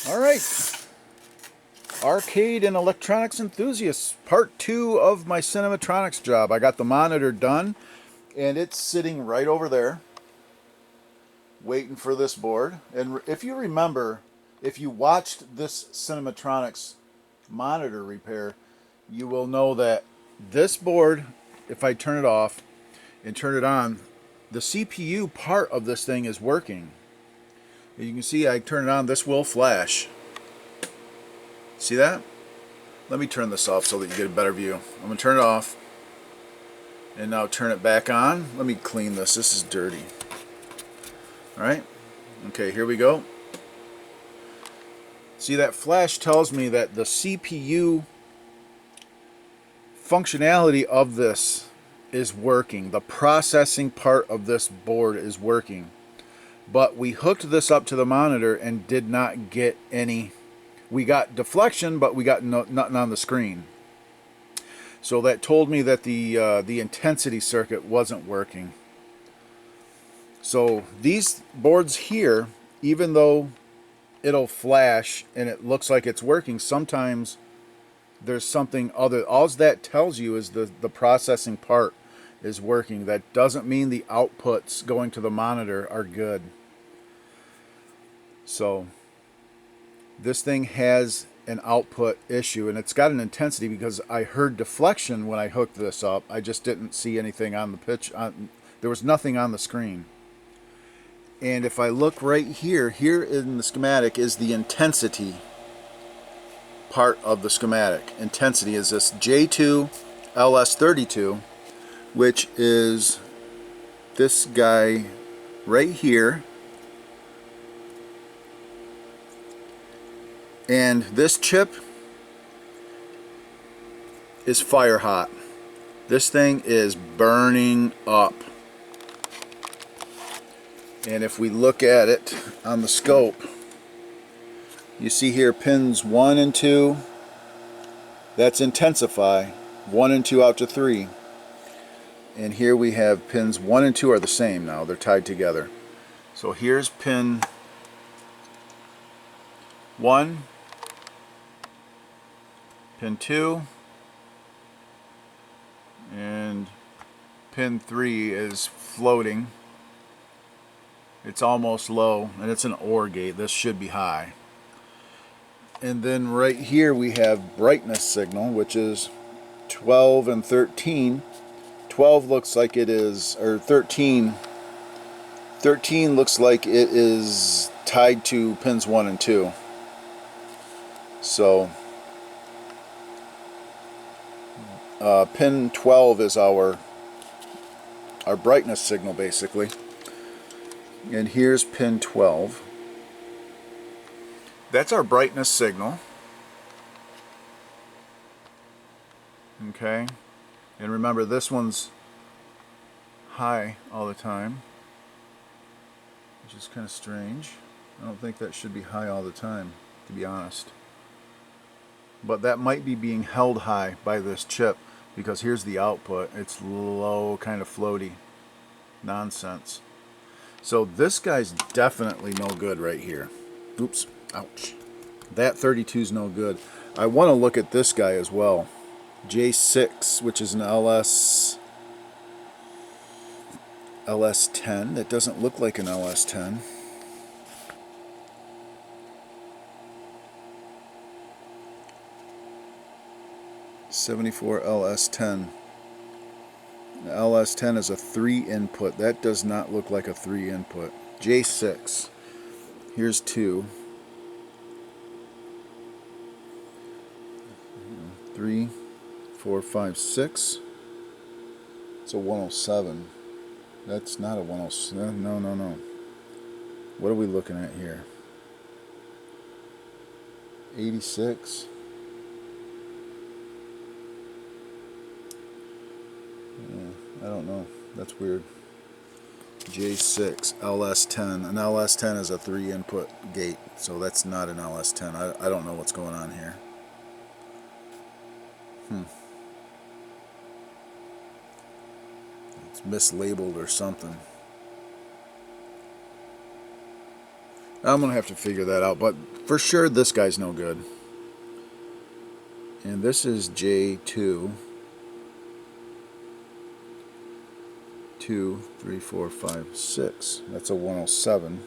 Alright, arcade and electronics enthusiasts, part 2 of my CinemaTronics job. I got the monitor done, and it's sitting right over there, waiting for this board. And if you remember, if you watched this CinemaTronics monitor repair, you will know that this board, if I turn it off and turn it on, the CPU part of this thing is working. You can see I turn it on, this will flash. See that? Let me turn this off so that you get a better view. I'm going to turn it off and now turn it back on. Let me clean this. This is dirty. Alright, okay, here we go. See, that flash tells me that the CPU functionality of this is working. The processing part of this board is working. But we hooked this up to the monitor and did not get any. We got deflection, but we got nothing on the screen. So that told me that the intensity circuit wasn't working. So these boards here, even though it'll flash and it looks like it's working, sometimes there's something other. All that tells you is the processing part is working. That doesn't mean the outputs going to the monitor are good. So this thing has an output issue, and it's got an intensity because I heard deflection when I hooked this up. I just didn't see anything on the pitch. There was nothing on the screen. And if I look right here, here in the schematic is the intensity part of the schematic. Intensity is this J2 LS32, which is this guy right here. And this chip is fire hot. This thing is burning up. And if we look at it on the scope, you see here pins 1 and 2. That's intensify. 1 and 2 out to 3. And here we have pins 1 and 2 are the same now. They're tied together. So here's pin 1. Pin 2, and pin 3 is floating. It's almost low, and it's an OR gate. This should be high. And then right here we have brightness signal, which is 12 and 13. 12 looks like it is, or 13 looks like it is tied to pins 1 and 2. So pin 12 is our brightness signal, basically. And here's pin 12. That's our brightness signal. Okay. And remember, this one's high all the time, which is kind of strange. I don't think that should be high all the time, to be honest. But that might be being held high by this chip, because here's the output. It's low, kind of floaty nonsense. So this guy's definitely no good right here. Oops, ouch. That 32 is no good. I want to look at this guy as well. J6, which is an LS10. That doesn't look like an LS10. '74 LS10. The LS10 is a 3 input. That does not look like a 3 input. J6. Here's 2. 3, 4, 5, 6. It's a 107. That's not a 107. No. What are we looking at here? 86. I don't know. That's weird. J6, LS10. An LS10 is a 3 input gate, so that's not an LS10. I don't know what's going on here. It's mislabeled or something. I'm gonna have to figure that out, but for sure this guy's no good. And this is J2. 2, 3, 4, 5, 6. That's a 107.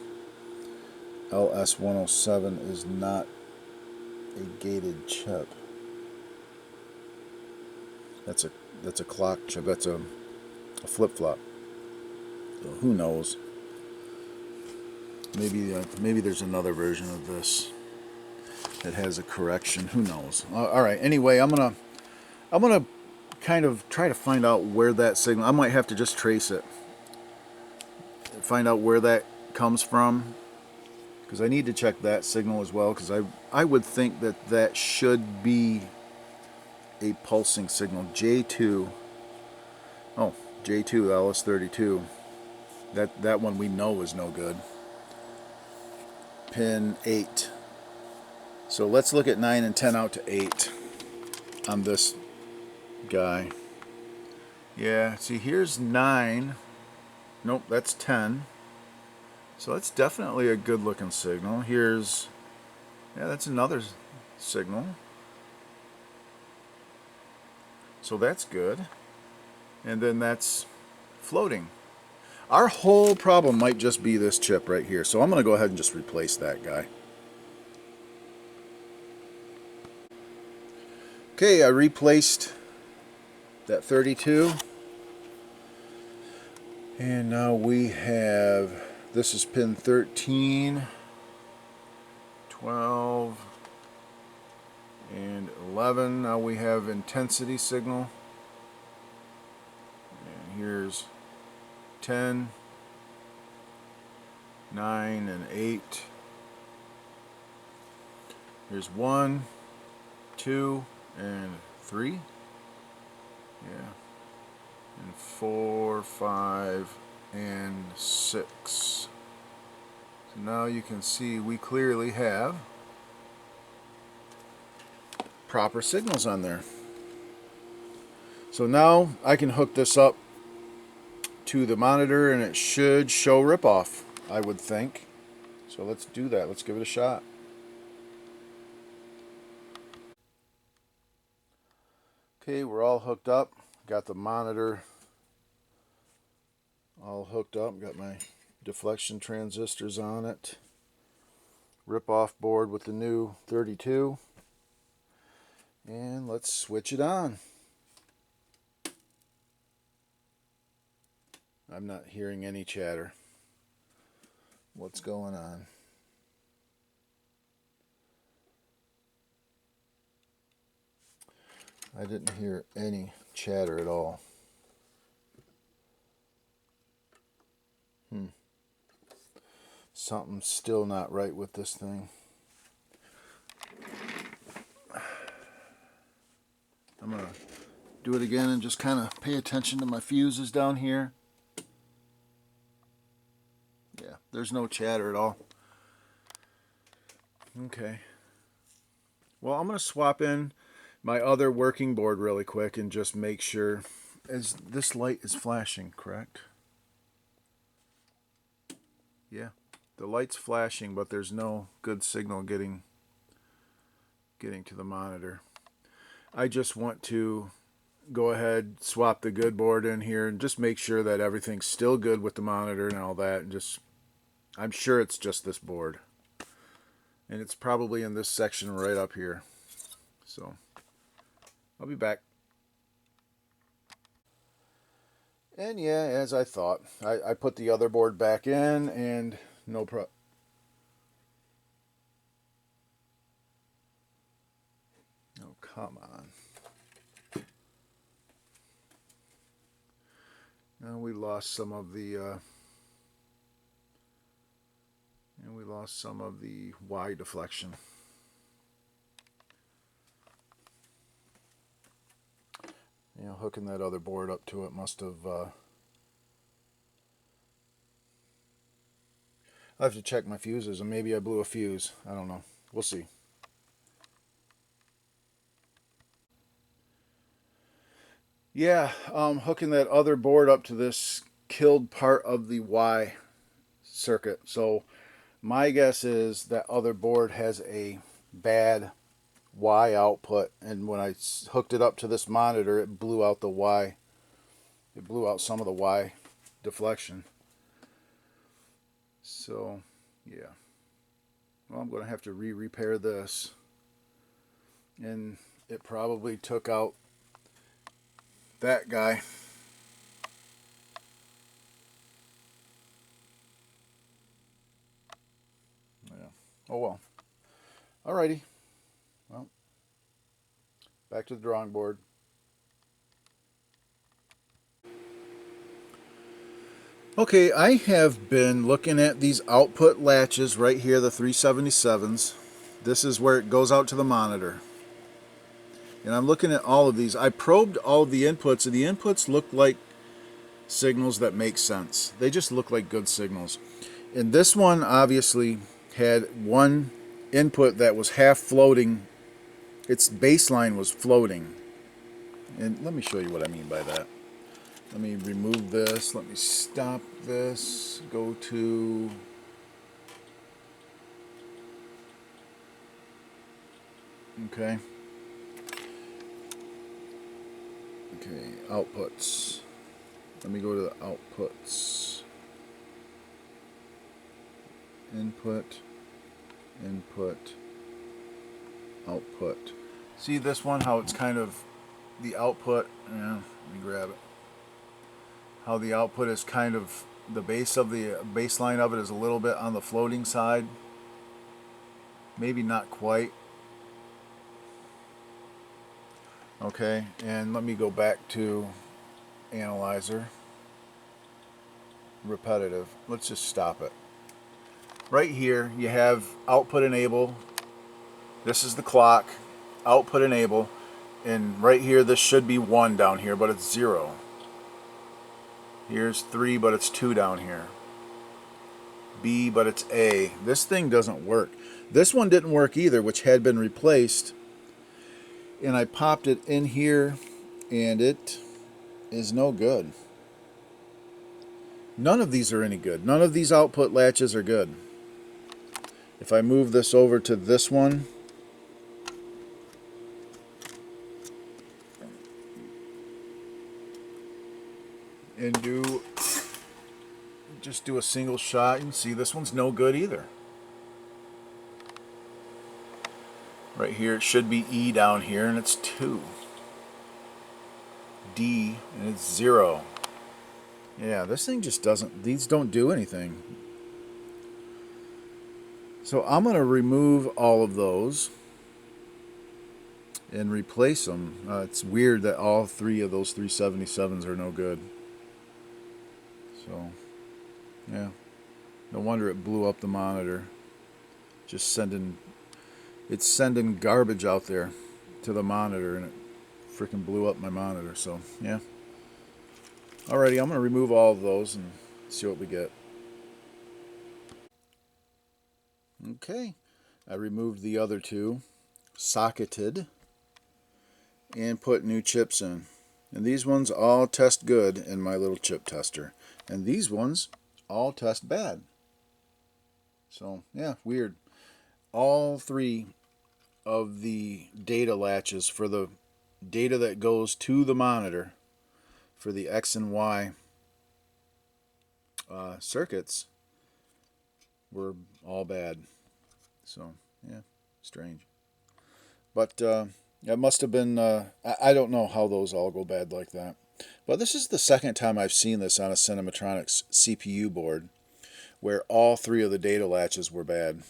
LS 107 is not a gated chip. That's a clock chip. That's a flip flop. So who knows? Maybe there's another version of this that has a correction. Who knows? All right. Anyway, I'm gonna kind of try to find out where that signal. I might have to just trace it, find out where that comes from, because I need to check that signal as well. Because I would think that should be a pulsing signal. J2. Oh, J2 LS32. That one we know is no good. Pin 8. So let's look at 9 and 10 out to 8 on this guy. Yeah, see here's 9. Nope, that's 10. So that's definitely a good looking signal. Here's, yeah, that's another signal. So that's good. And then that's floating. Our whole problem might just be this chip right here. So I'm going to go ahead and just replace that guy. Okay, I replaced that 32. And now we have, this is pin 13, 12, and 11. Now we have intensity signal. And here's 10, 9, and 8. Here's 1, 2, and 3. Yeah. And 4, 5, and 6. So now you can see we clearly have proper signals on there. So now I can hook this up to the monitor and it should show rip-off, I would think. So let's do that. Let's give it a shot. Okay, we're all hooked up. Got the monitor all hooked up. Got my deflection transistors on it. Rip-off board with the new 32. And let's switch it on. I'm not hearing any chatter. What's going on? I didn't hear any chatter at all. Something's still not right with this thing. I'm going to do it again and just kind of pay attention to my fuses down here. Yeah, there's no chatter at all. Okay. Well, I'm going to swap in my other working board really quick and just make sure. As this light is flashing, correct? Yeah. The light's flashing, but there's no good signal getting to the monitor. I just want to go ahead, swap the good board in here, and just make sure that everything's still good with the monitor and all that. And just, I'm sure it's just this board. And it's probably in this section right up here. So, I'll be back. And yeah, as I thought, I put the other board back in and no problem. Oh, come on. Now we lost some of the Y deflection. You know, hooking that other board up to it must have. I'll have to check my fuses, and maybe I blew a fuse. I don't know. We'll see. Yeah, hooking that other board up to this killed part of the Y circuit. So My guess is that other board has a bad Y output, and when I hooked it up to this monitor, it blew out the Y. It blew out some of the Y deflection. So, yeah. Well, I'm going to have to repair this. And it probably took out that guy. Yeah. Oh well. Alrighty. Well, back to the drawing board. Okay, I have been looking at these output latches right here, the 377s. This is where it goes out to the monitor. And I'm looking at all of these. I probed all of the inputs, and the inputs look like signals that make sense. They just look like good signals. And this one obviously had one input that was half floating. Its baseline was floating. And let me show you what I mean by that. Let me remove this. Let me stop this. Go to... Okay. Okay, outputs. Let me go to the outputs. Input, input, output. See this one, how it's kind of the output, yeah, let me grab it. How the output is kind of, the base of the baseline of it is a little bit on the floating side. Maybe not quite. Okay, and let me go back to analyzer. Repetitive. Let's just stop it. Right here you have output enable. This is the clock. Output enable. And right here this should be 1 down here, but it's 0. Here's 3, but it's 2 down here. B, but it's A. This thing doesn't work. This one didn't work either, which had been replaced. And I popped it in here, and it is no good. None of these are any good. None of these output latches are good. If I move this over to this one, and just do a single shot, you can see this one's no good either. Right here it should be E down here, and it's 2. D, and it's 0. Yeah, this thing just doesn't, these don't do anything. So I'm going to remove all of those and replace them. It's weird that all 3 of those 377s are no good. So, yeah. No wonder it blew up the monitor. Just it's sending garbage out there to the monitor, and it freaking blew up my monitor. So, yeah. Alrighty, I'm going to remove all of those and see what we get. Okay, I removed the other 2, socketed, and put new chips in. And these ones all test good in my little chip tester. And these ones all test bad. So, yeah, weird. All 3 of the data latches for the data that goes to the monitor for the X and Y circuits were all bad. So, yeah, strange. But it must have been, I don't know how those all go bad like that. But this is the second time I've seen this on a CinemaTronics CPU board where all 3 of the data latches were bad.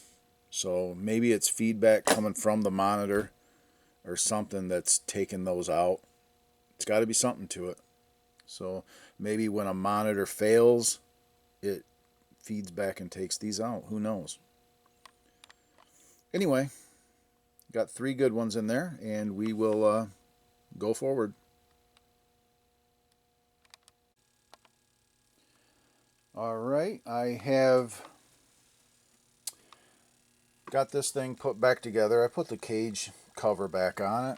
So maybe it's feedback coming from the monitor or something that's taking those out. It's got to be something to it. So maybe when a monitor fails, it feeds back and takes these out. Who knows? Anyway, got 3 good ones in there, and we will go forward. Alright, I have got this thing put back together. I put the cage cover back on it.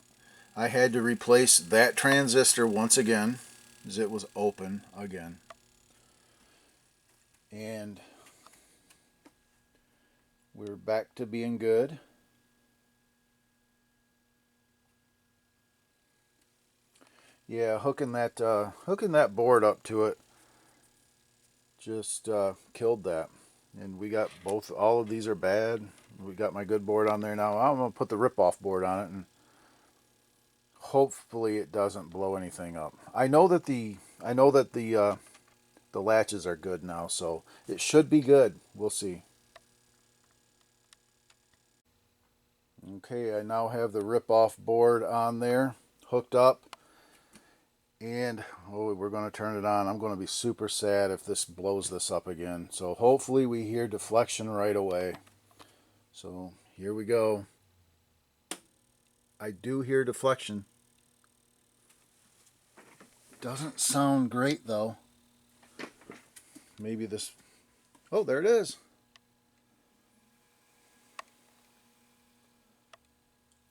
I had to replace that transistor once again, as it was open again. And We're back to being good. Yeah, hooking that board up to it just killed that. And we got all of these are bad. We got my good board on there now. I'm gonna put the rip-off board on it, and hopefully it doesn't blow anything up. I know that the latches are good now, so it should be good. We'll see. Okay, I now have the rip-off board on there, hooked up, and we're going to turn it on. I'm going to be super sad if this blows this up again. So hopefully we hear deflection right away. So here we go. I do hear deflection. Doesn't sound great though. Maybe this... Oh, there it is.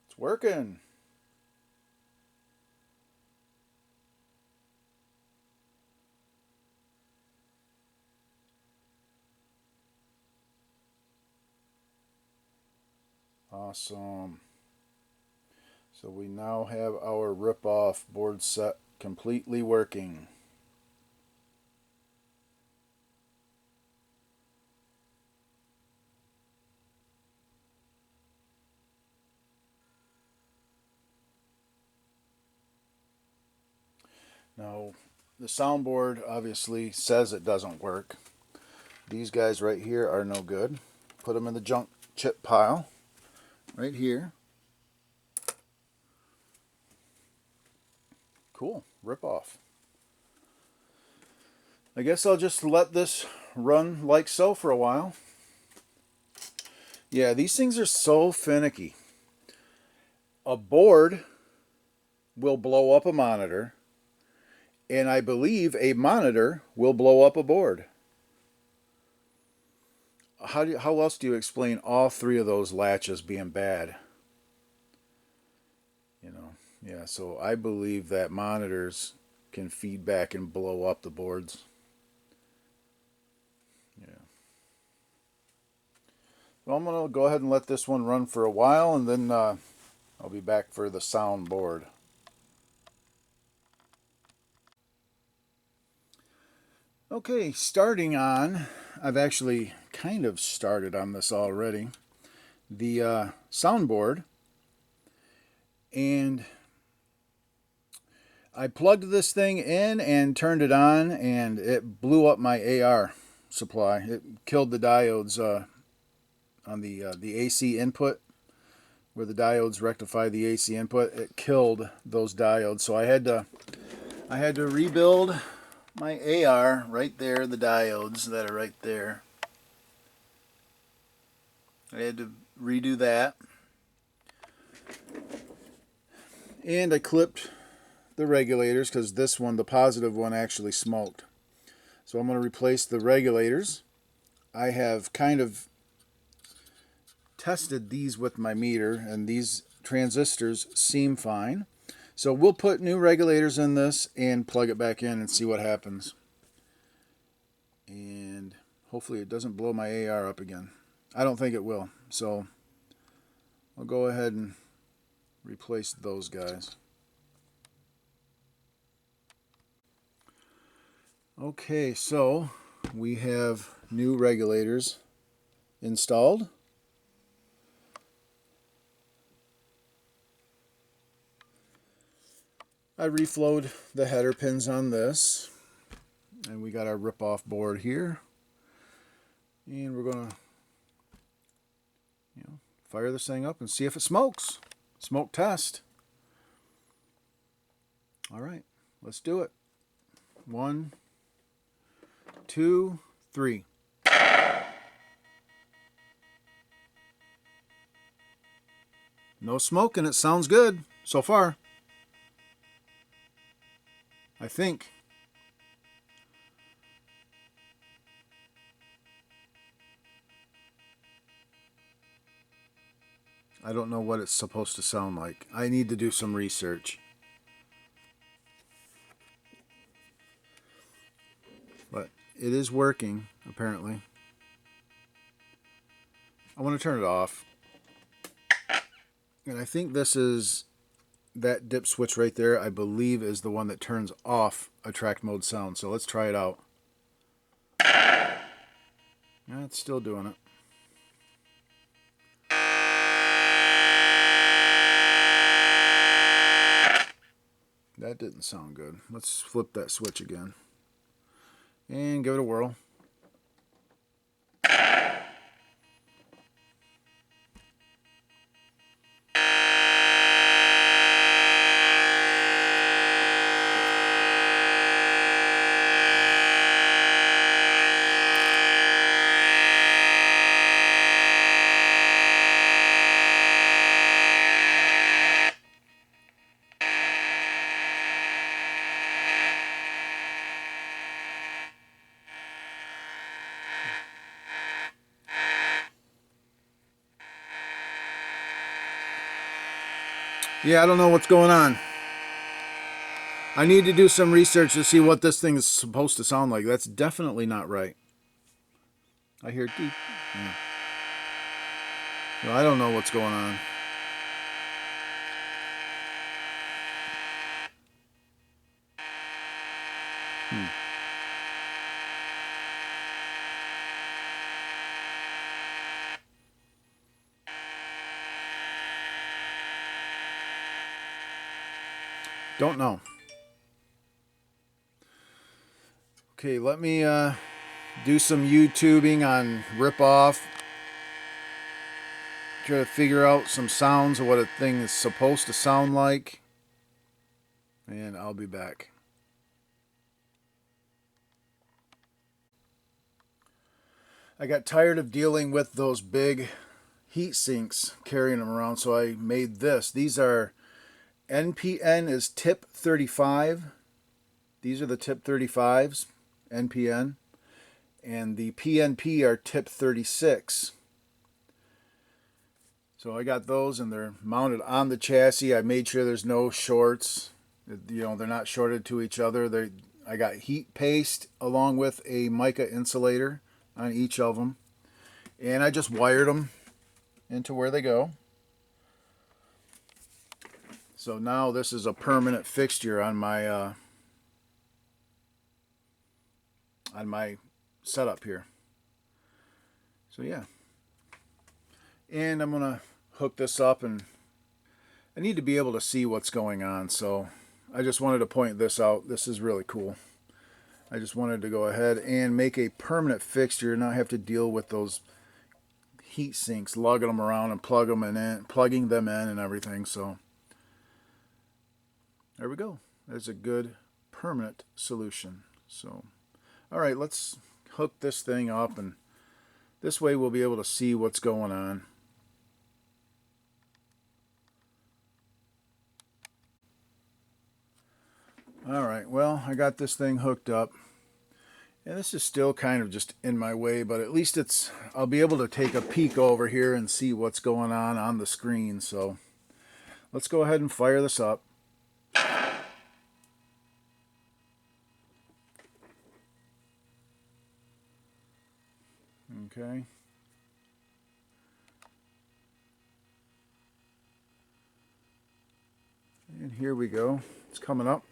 It's working. Awesome. So we now have our rip-off board set completely working. Now, the soundboard obviously says it doesn't work. These guys right here are no good. Put them in the junk chip pile right here. Cool, rip off. I guess I'll just let this run like so for a while. Yeah, these things are so finicky. A board will blow up a monitor, and I believe a monitor will blow up a board. How else do you explain all three of those latches being bad? Yeah, so I believe that monitors can feedback and blow up the boards. Yeah. Well, I'm going to go ahead and let this one run for a while, and then I'll be back for the soundboard. Okay, I've actually kind of started on this already, the soundboard, and I plugged this thing in and turned it on, and it blew up my AR supply. It killed the diodes on the AC input, where the diodes rectify the AC input. It killed those diodes, so I had to rebuild my AR right there. The diodes that are right there, I had to redo that, and I clipped the regulators because this one, the positive one, actually smoked. So I'm going to replace the regulators. I have kind of tested these with my meter, and these transistors seem fine. So we'll put new regulators in this and plug it back in and see what happens. And hopefully it doesn't blow my AR up again. I don't think it will. So I'll go ahead and replace those guys. Okay, so we have new regulators installed. I reflowed the header pins on this, and we got our rip-off board here, and we're gonna fire this thing up and see if it smokes. Smoke test. All right, let's do it. 1, 2, 3. No smoke, and it sounds good so far, I think. I don't know what it's supposed to sound like. I need to do some research. But it is working, apparently. I want to turn it off. And I think this is that dip switch right there, I believe, is the one that turns off attract mode sound. So let's try it out. Yeah, it's still doing it. That didn't sound good. Let's flip that switch again and give it a whirl. Yeah, I don't know what's going on. I need to do some research to see what this thing is supposed to sound like. That's definitely not right. I hear deep. Yeah. Well, I don't know what's going on. Don't know. Okay, let me do some YouTubing on rip-off. Try to figure out some sounds of what a thing is supposed to sound like. And I'll be back. I got tired of dealing with those big heat sinks, carrying them around, so I made this. These are NPN is tip 35. These are the tip 35s, NPN. And the PNP are tip 36. So I got those, and they're mounted on the chassis. I made sure there's no shorts. You know, they're not shorted to each other. I got heat paste along with a mica insulator on each of them. And I just wired them into where they go. So now this is a permanent fixture on my setup here. So yeah. And I'm going to hook this up, and I need to be able to see what's going on. So I just wanted to point this out. This is really cool. I just wanted to go ahead and make a permanent fixture, not have to deal with those heat sinks, lugging them around and plugging them in and everything. So there we go. There's a good permanent solution. So all right, let's hook this thing up, and this way we'll be able to see what's going on. All right, well, I got this thing hooked up. And this is still kind of just in my way, but at least I'll be able to take a peek over here and see what's going on the screen. So let's go ahead and fire this up. Okay. And here we go. It's coming up.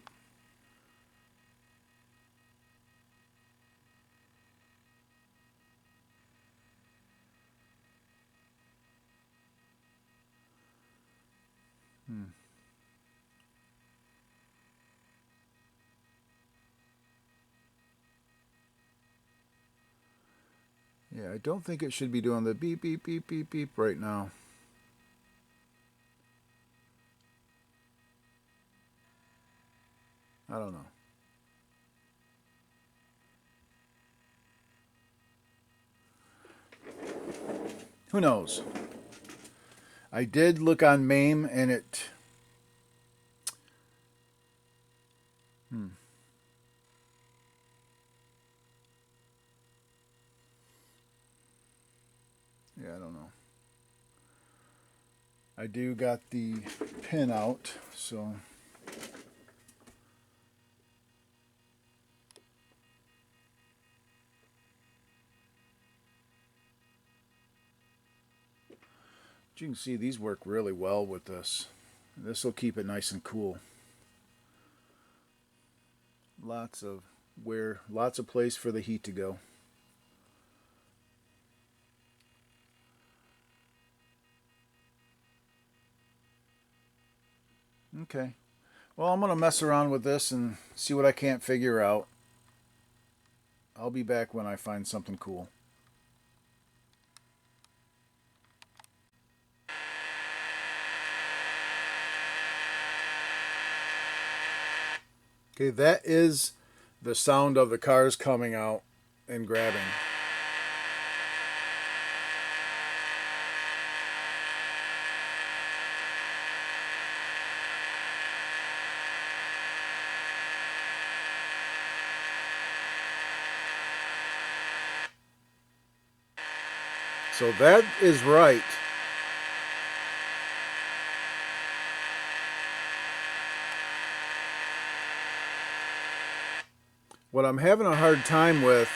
Yeah, I don't think it should be doing the beep, beep, beep, beep, beep right now. I don't know. Who knows? I did look on MAME, and it... Yeah, I don't know. I do got the pin out, so... But you can see these work really well with this. This will keep it nice and cool. Lots of place for the heat to go. Okay. Well, I'm going to mess around with this and see what I can't figure out. I'll be back when I find something cool. Okay, that is the sound of the cars coming out and grabbing. So that is right. What I'm having a hard time with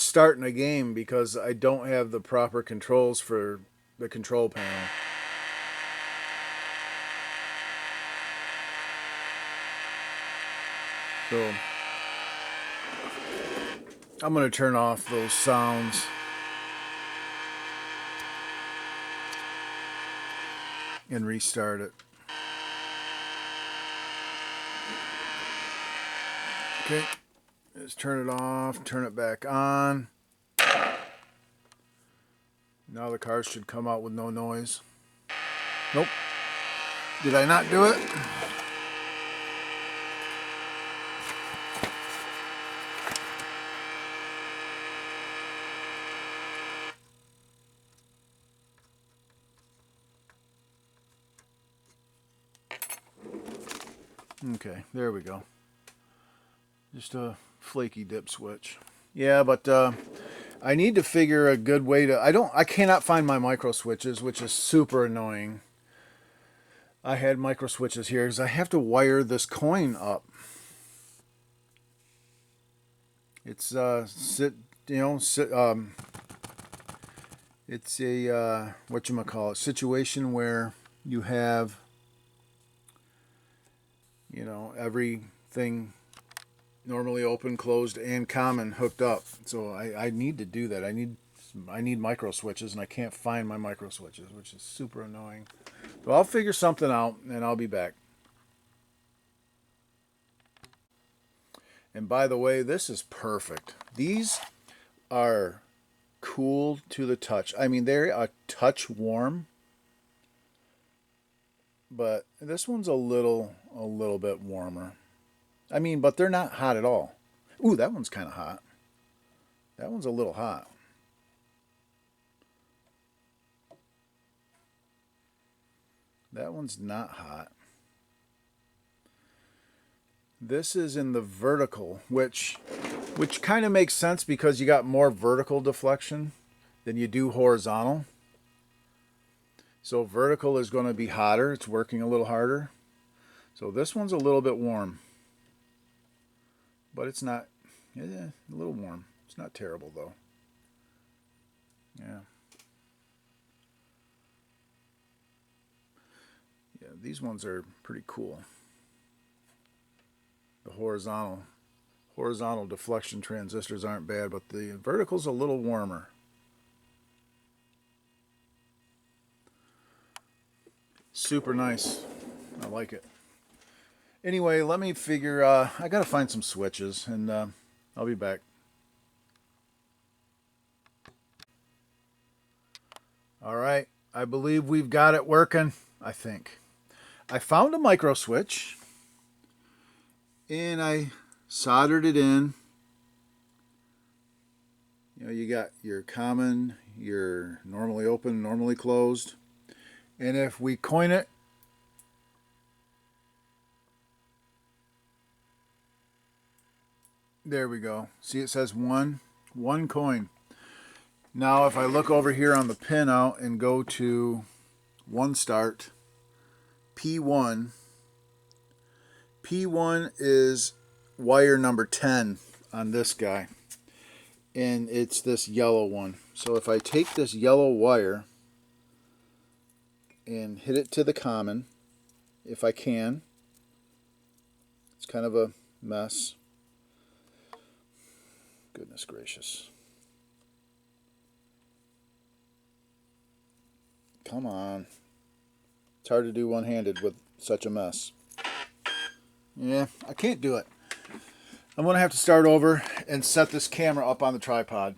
starting a game because I don't have the proper controls for the control panel. So I'm going to turn off those sounds. And restart it. Okay, let's turn it off, turn it back on. Now the cars should come out with no noise. Nope. Did I not do it? Okay, there we go. Just a flaky dip switch. Yeah, but I need to figure a good way to... I cannot find my micro switches, which is super annoying. I had micro switches here because I have to wire this coin up. It's it's a whatchamacallit, situation where you have, everything normally open, closed, and common hooked up. So I need to do that. I need micro switches, and I can't find my micro switches, which is super annoying. So I'll figure something out, and I'll be back. And by the way, this is perfect. These are cool to the touch. I mean, they're a touch warm, but this one's a little bit warmer. I mean, but they're not hot at all. Ooh, that one's kind of hot. That one's a little hot. That one's not hot. This is in the vertical, which kind of makes sense because you got more vertical deflection than you do horizontal. So vertical is going to be hotter. It's working a little harder. So this one's a little bit warm. But it's not, a little warm. It's not terrible though. Yeah. Yeah, these ones are pretty cool. The horizontal deflection transistors aren't bad, but the vertical's a little warmer. Super nice. I like it. Anyway, let me figure, I gotta find some switches, and I'll be back. All right, I believe we've got it working, I think. I found a micro switch, and I soldered it in. You got your common, your normally open, normally closed. And if we coin it, there we go. See, it says one coin. Now, if I look over here on the pinout and go to one start, P1 is wire number 10 on this guy. and it's this yellow one. So if I take this yellow wire and hit it to the common, if I can, it's kind of a mess. Goodness gracious. Come on. It's hard to do one-handed with such a mess. Yeah, I can't do it. I'm going to have to start over and set this camera up on the tripod.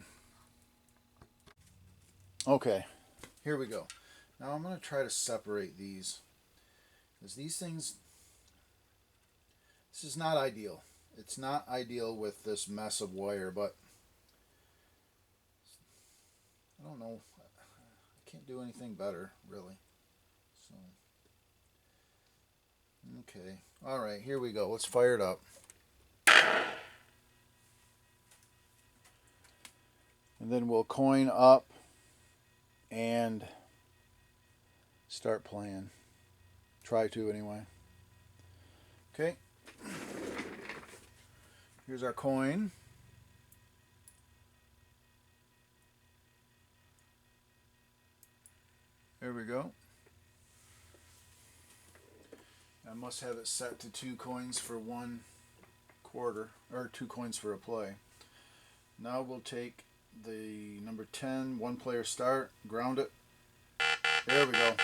Okay, here we go. Now I'm going to try to separate these. Because these things, this is not ideal. It's not ideal with this mess of wire, but I don't know. I can't do anything better, really. So, okay. All right, here we go. Let's fire it up. And then we'll coin up and start playing. Try to, anyway. Okay. Here's our coin. There we go. I must have it set to 2 coins for 1 quarter, or 2 coins for a play. Now we'll take the number 10, 1 player start, ground it. There we go.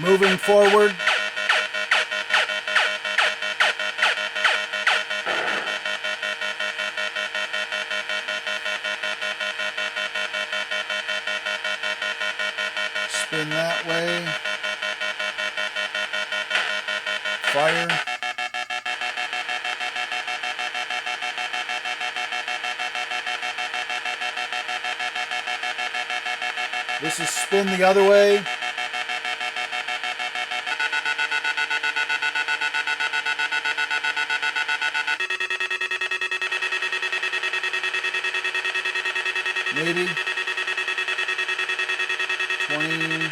Moving forward. Spin that way. Fire. This is spin the other way. Maybe 20.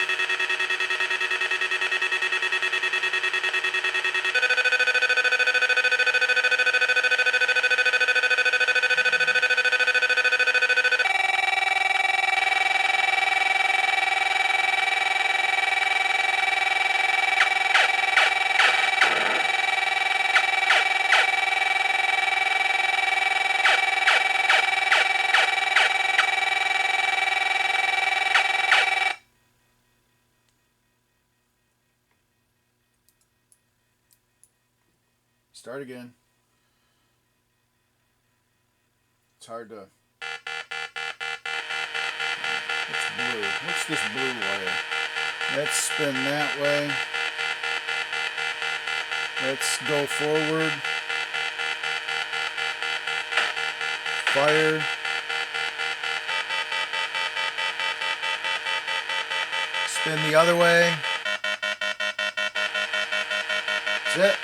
Start again. It's hard to... What's blue? What's this blue wire? Let's spin that way. Let's go forward. Fire. Spin the other way. That's it.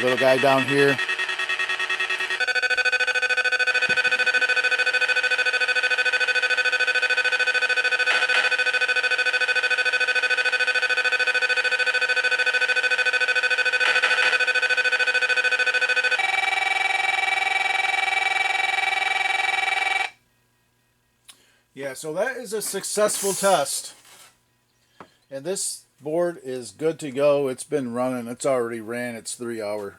Little guy down here. Yeah, so that is a successful test. And this board is good to go. It's been running. It's already ran its 3-hour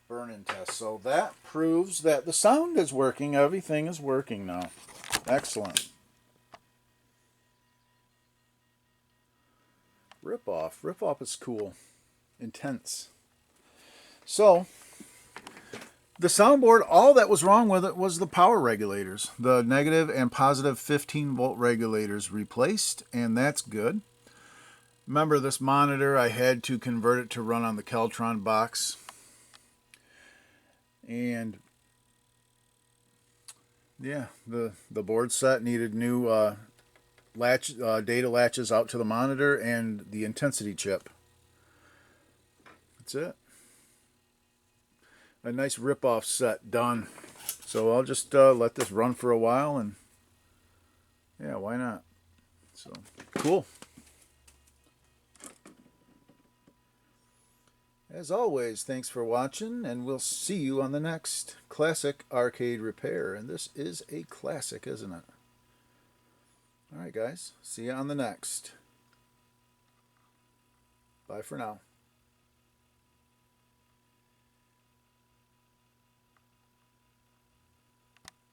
burn-in test. So that proves that the sound is working. Everything is working now. Excellent. Rip-off. Rip-off is cool. Intense. So, the soundboard, all that was wrong with it was the power regulators. The negative and positive 15-volt regulators replaced, and that's good. Remember, this monitor, I had to convert it to run on the Keltron box. And yeah, the board set needed new data latches out to the monitor and the intensity chip. That's it. A nice rip-off set done. So I'll just let this run for a while, and yeah, why not? So cool. As always, thanks for watching, and we'll see you on the next Classic Arcade Repair. And this is a classic, isn't it? All right, guys. See you on the next. Bye for now.